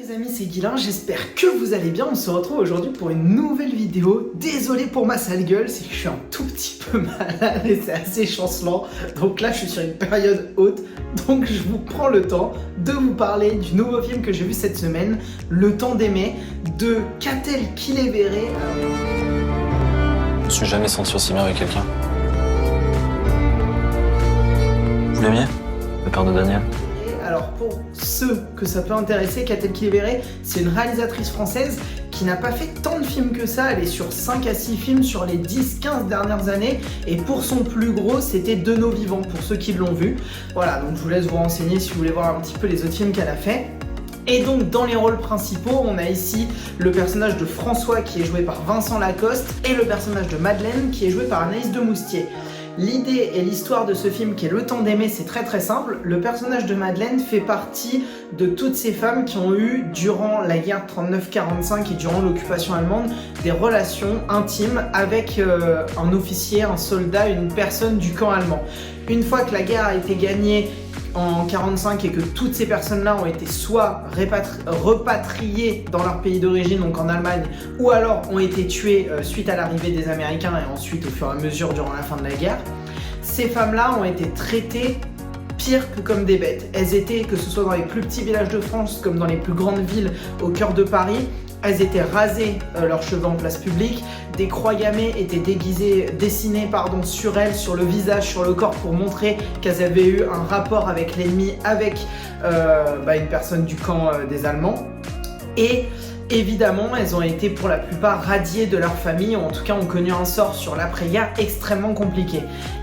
Les amis, c'est Guilain, j'espère que vous allez bien. On se retrouve aujourd'hui pour une nouvelle vidéo. Désolé pour ma sale gueule, c'est que je suis un tout petit peu malade et c'est assez chancelant. Donc là, je suis sur une période haute. Donc je vous prends le temps de vous parler du nouveau film que j'ai vu cette semaine, Le Temps d'aimer, de Catel Kilevere. Je me suis jamais senti aussi bien avec quelqu'un. Vous l'aimiez, le père de Daniel? Alors pour ceux que ça peut intéresser, Catel Kilevere, c'est une réalisatrice française qui n'a pas fait tant de films que ça. Elle est sur 5 à 6 films sur les 10-15 dernières années. Et pour son plus gros, c'était De nos vivants, pour ceux qui l'ont vu. Voilà, donc je vous laisse vous renseigner si vous voulez voir un petit peu les autres films qu'elle a fait. Et donc dans les rôles principaux, on a ici le personnage de François qui est joué par Vincent Lacoste et le personnage de Madeleine qui est joué par Anaïs de Moustier. L'idée et l'histoire de ce film qui est Le Temps d'aimer, c'est très très simple. Le personnage de Madeleine fait partie de toutes ces femmes qui ont eu, durant la guerre 39-45 et durant l'occupation allemande, des relations intimes avec un officier, un soldat, une personne du camp allemand. Une fois que la guerre a été gagnée en 45 et que toutes ces personnes-là ont été soit repatriées dans leur pays d'origine, donc en Allemagne, ou alors ont été tuées suite à l'arrivée des Américains et ensuite au fur et à mesure durant la fin de la guerre, ces femmes-là ont été traitées pire que comme des bêtes. Elles étaient, que ce soit dans les plus petits villages de France comme dans les plus grandes villes au cœur de Paris, elles étaient rasées leurs cheveux en place publique, des croix gammées étaient dessinées sur elles, sur le visage, sur le corps pour montrer qu'elles avaient eu un rapport avec l'ennemi, avec une personne du camp des Allemands. Et évidemment, elles ont été pour la plupart radiées de leur famille, ou en tout cas ont connu un sort sur l'après-guerre extrêmement compliqué.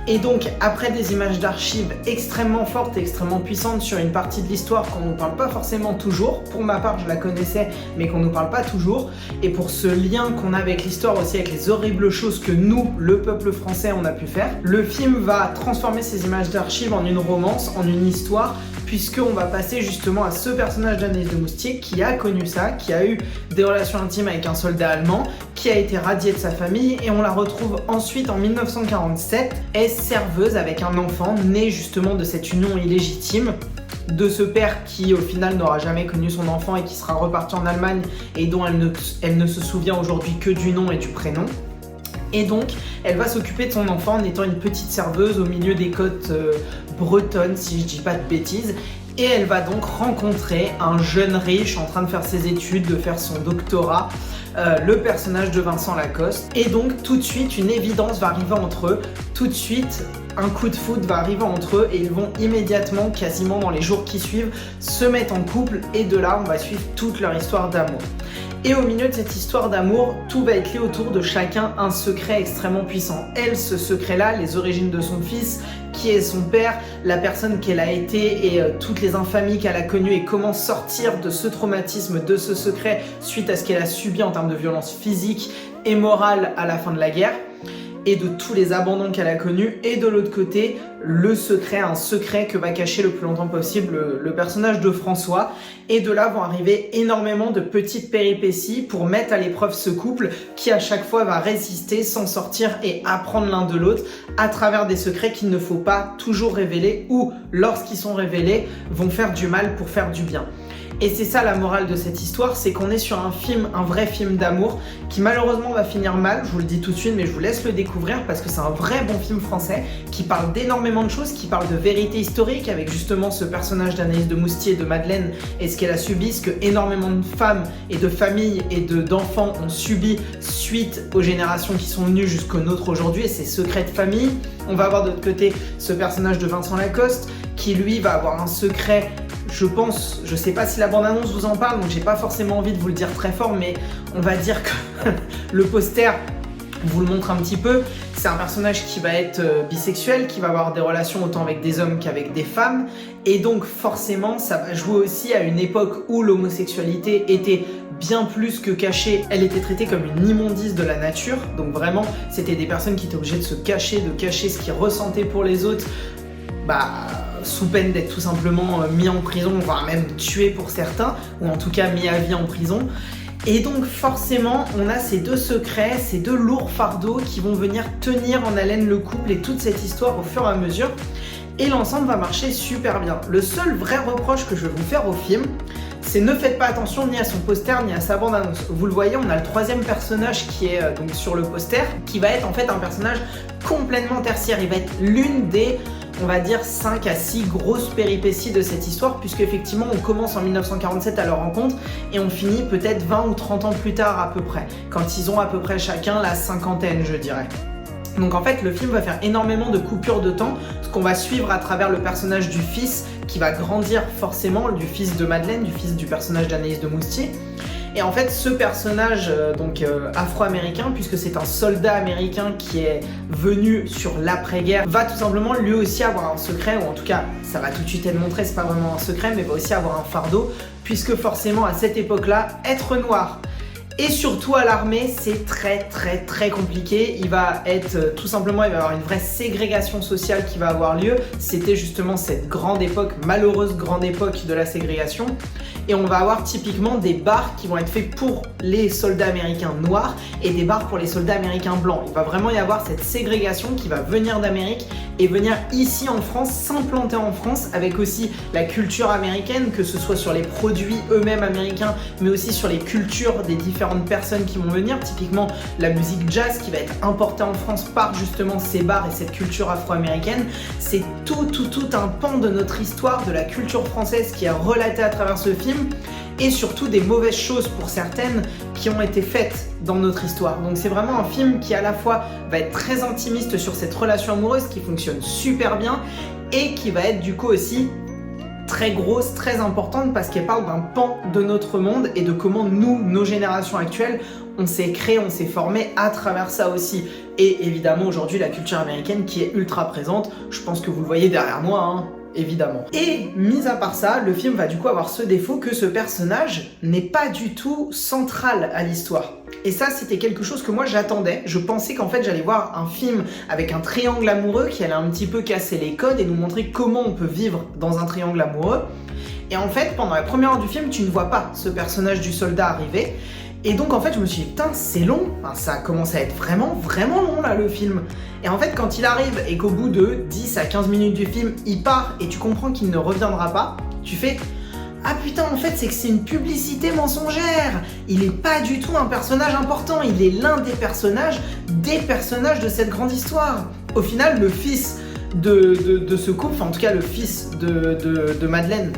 Et donc, après des images d'archives extrêmement fortes et extrêmement puissantes sur une partie de l'histoire qu'on ne nous parle pas forcément toujours, pour ma part je la connaissais mais qu'on ne nous parle pas toujours, et pour ce lien qu'on a avec l'histoire aussi, avec les horribles choses que nous, le peuple français, on a pu faire, le film va transformer ces images d'archives en une romance, en une histoire, puisqu'on va passer justement à ce personnage d'Anaïs de Moustier qui a connu ça, qui a eu des relations intimes avec un soldat allemand, qui a été radié de sa famille, et on la retrouve ensuite en 1947, est serveuse avec un enfant né justement de cette union illégitime, de ce père qui au final n'aura jamais connu son enfant et qui sera reparti en Allemagne et dont elle ne se souvient aujourd'hui que du nom et du prénom. Et donc, elle va s'occuper de son enfant en étant une petite serveuse au milieu des côtes bretonnes, si je dis pas de bêtises. Et elle va donc rencontrer un jeune riche en train de faire ses études, de faire son doctorat, le personnage de Vincent Lacoste. Et donc, tout de suite, une évidence va arriver entre eux. Tout de suite, un coup de foudre va arriver entre eux et ils vont immédiatement, quasiment dans les jours qui suivent, se mettre en couple. Et de là, on va suivre toute leur histoire d'amour. Et au milieu de cette histoire d'amour, tout va être lié autour de chacun un secret extrêmement puissant. Elle, ce secret-là, les origines de son fils, qui est son père, la personne qu'elle a été et toutes les infamies qu'elle a connues et comment sortir de ce traumatisme, de ce secret suite à ce qu'elle a subi en termes de violence physique et morale à la fin de la guerre, et de tous les abandons qu'elle a connus, et de l'autre côté, le secret, un secret que va cacher le plus longtemps possible le personnage de François. Et de là vont arriver énormément de petites péripéties pour mettre à l'épreuve ce couple qui à chaque fois va résister, s'en sortir et apprendre l'un de l'autre à travers des secrets qu'il ne faut pas toujours révéler, ou lorsqu'ils sont révélés, vont faire du mal pour faire du bien. Et c'est ça la morale de cette histoire, c'est qu'on est sur un film, un vrai film d'amour, qui malheureusement va finir mal, je vous le dis tout de suite, mais je vous laisse le découvrir parce que c'est un vrai bon film français, qui parle d'énormément de choses, qui parle de vérité historique, avec justement ce personnage d'Anaïs de Moustier, de Madeleine, et ce qu'elle a subi, ce que énormément de femmes et de familles et d'enfants ont subi suite aux générations qui sont venues jusqu'aux nôtres aujourd'hui, et ces secrets de famille. On va avoir de l'autre côté ce personnage de Vincent Lacoste, qui lui va avoir un secret. Je sais pas si la bande-annonce vous en parle, donc j'ai pas forcément envie de vous le dire très fort, mais on va dire que le poster vous le montre un petit peu. C'est un personnage qui va être bisexuel, qui va avoir des relations autant avec des hommes qu'avec des femmes, et donc forcément ça va jouer aussi à une époque où l'homosexualité était bien plus que cachée, elle était traitée comme une immondice de la nature, donc vraiment c'était des personnes qui étaient obligées de cacher ce qu'ils ressentaient pour les autres, sous peine d'être tout simplement mis en prison, voire même tué pour certains, ou en tout cas mis à vie en prison. Et donc forcément, on a ces deux secrets, ces deux lourds fardeaux qui vont venir tenir en haleine le couple et toute cette histoire au fur et à mesure. Et l'ensemble va marcher super bien. Le seul vrai reproche que je vais vous faire au film, c'est ne faites pas attention ni à son poster ni à sa bande-annonce. Vous le voyez, on a le troisième personnage qui est donc sur le poster, qui va être en fait un personnage complètement tertiaire. Il va être l'une des, on va dire, 5 à 6 grosses péripéties de cette histoire, puisque effectivement on commence en 1947 à leur rencontre et on finit peut-être 20 ou 30 ans plus tard à peu près, quand ils ont à peu près chacun la cinquantaine, je dirais. Donc en fait, le film va faire énormément de coupures de temps, ce qu'on va suivre à travers le personnage du fils, qui va grandir forcément, du fils de Madeleine, du fils du personnage d'Anaïs de Moustier. Et en fait, ce personnage afro-américain, puisque c'est un soldat américain qui est venu sur l'après-guerre, va tout simplement lui aussi avoir un secret, ou en tout cas, ça va tout de suite être montré, c'est pas vraiment un secret, mais va aussi avoir un fardeau, puisque forcément, à cette époque-là, être noir, et surtout à l'armée, c'est très compliqué. Il va être tout simplement, il va y avoir une vraie ségrégation sociale qui va avoir lieu. C'était justement cette grande époque, malheureuse grande époque de la ségrégation. Et on va avoir typiquement des bars qui vont être faits pour les soldats américains noirs et des bars pour les soldats américains blancs. Il va vraiment y avoir cette ségrégation qui va venir d'Amérique et venir ici en France, s'implanter en France, avec aussi la culture américaine, que ce soit sur les produits eux-mêmes américains, mais aussi sur les cultures des différentes personnes qui vont venir. Typiquement la musique jazz qui va être importée en France par justement ces bars et cette culture afro-américaine. C'est tout un pan de notre histoire, de la culture française qui est relatée à travers ce film, et surtout des mauvaises choses pour certaines qui ont été faites dans notre histoire. Donc c'est vraiment un film qui à la fois va être très intimiste sur cette relation amoureuse qui fonctionne super bien, et qui va être du coup aussi très grosse, très importante, parce qu'elle parle d'un pan de notre monde et de comment nous, nos générations actuelles, on s'est créé, on s'est formé à travers ça aussi. Et évidemment aujourd'hui la culture américaine qui est ultra présente, je pense que vous le voyez derrière moi, hein, évidemment. Et mis à part ça, le film va du coup avoir ce défaut que ce personnage n'est pas du tout central à l'histoire. Et ça, c'était quelque chose que moi j'attendais. Je pensais qu'en fait j'allais voir un film avec un triangle amoureux qui allait un petit peu casser les codes et nous montrer comment on peut vivre dans un triangle amoureux. Et en fait, pendant la première heure du film, tu ne vois pas ce personnage du soldat arriver. Et donc en fait je me suis dit putain c'est long, enfin, ça commence à être vraiment long là le film. Et en fait quand il arrive et qu'au bout de 10 à 15 minutes du film il part et tu comprends qu'il ne reviendra pas, tu fais ah putain en fait c'est que c'est une publicité mensongère. Il est pas du tout un personnage important, il est l'un des personnages de cette grande histoire. Au final le fils de ce couple, enfin en tout cas le fils de Madeleine,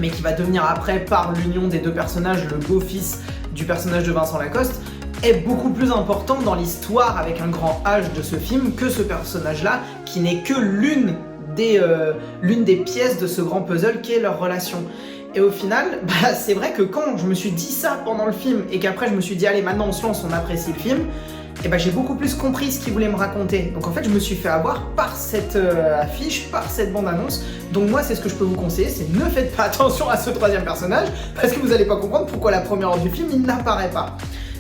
mais qui va devenir après par l'union des deux personnages le beau-fils du personnage de Vincent Lacoste, est beaucoup plus important dans l'histoire avec un grand H de ce film que ce personnage-là, qui n'est que l'une des pièces de ce grand puzzle qui est leur relation. Et au final, c'est vrai que quand je me suis dit ça pendant le film et qu'après je me suis dit allez maintenant on se lance, on apprécie le film, et j'ai beaucoup plus compris ce qu'il voulait me raconter. Donc en fait je me suis fait avoir par cette affiche, par cette bande-annonce. Donc moi c'est ce que je peux vous conseiller, c'est ne faites pas attention à ce troisième personnage, parce que vous n'allez pas comprendre pourquoi la première heure du film il n'apparaît pas.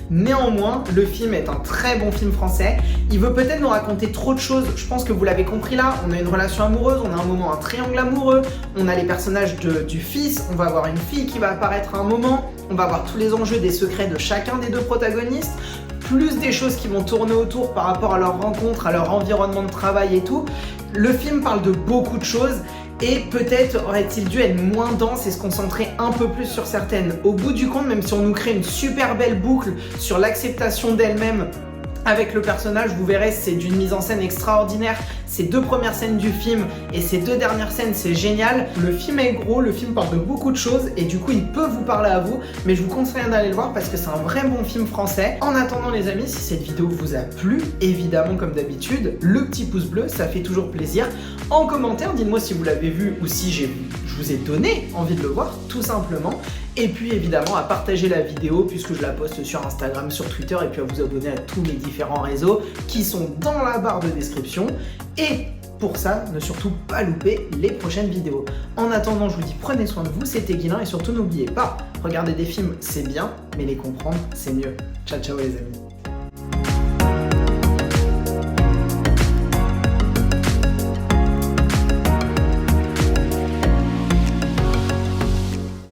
Néanmoins, le film est un très bon film français. Il veut peut-être nous raconter trop de choses, je pense que vous l'avez compris là. On a une relation amoureuse, on a un moment un triangle amoureux, on a les personnages du fils, on va avoir une fille qui va apparaître à un moment, on va avoir tous les enjeux des secrets de chacun des deux protagonistes, plus des choses qui vont tourner autour par rapport à leur rencontre, à leur environnement de travail et tout. Le film parle de beaucoup de choses et peut-être aurait-il dû être moins dense et se concentrer un peu plus sur certaines. Au bout du compte, même si on nous crée une super belle boucle sur l'acceptation d'elle-même avec le personnage, vous verrez, c'est d'une mise en scène extraordinaire. Ces deux premières scènes du film et ces deux dernières scènes, c'est génial. Le film est gros, le film parle de beaucoup de choses et du coup, il peut vous parler à vous, mais je vous conseille d'aller le voir parce que c'est un vrai bon film français. En attendant les amis, si cette vidéo vous a plu, évidemment comme d'habitude, le petit pouce bleu, ça fait toujours plaisir. En commentaire, dites-moi si vous l'avez vu ou si je vous ai donné envie de le voir, tout simplement. Et puis évidemment à partager la vidéo puisque je la poste sur Instagram, sur Twitter, et puis à vous abonner à tous mes différents réseaux qui sont dans la barre de description. Et pour ça, ne surtout pas louper les prochaines vidéos. En attendant, je vous dis prenez soin de vous, c'était Guilain, et surtout n'oubliez pas, regarder des films c'est bien, mais les comprendre c'est mieux. Ciao ciao les amis.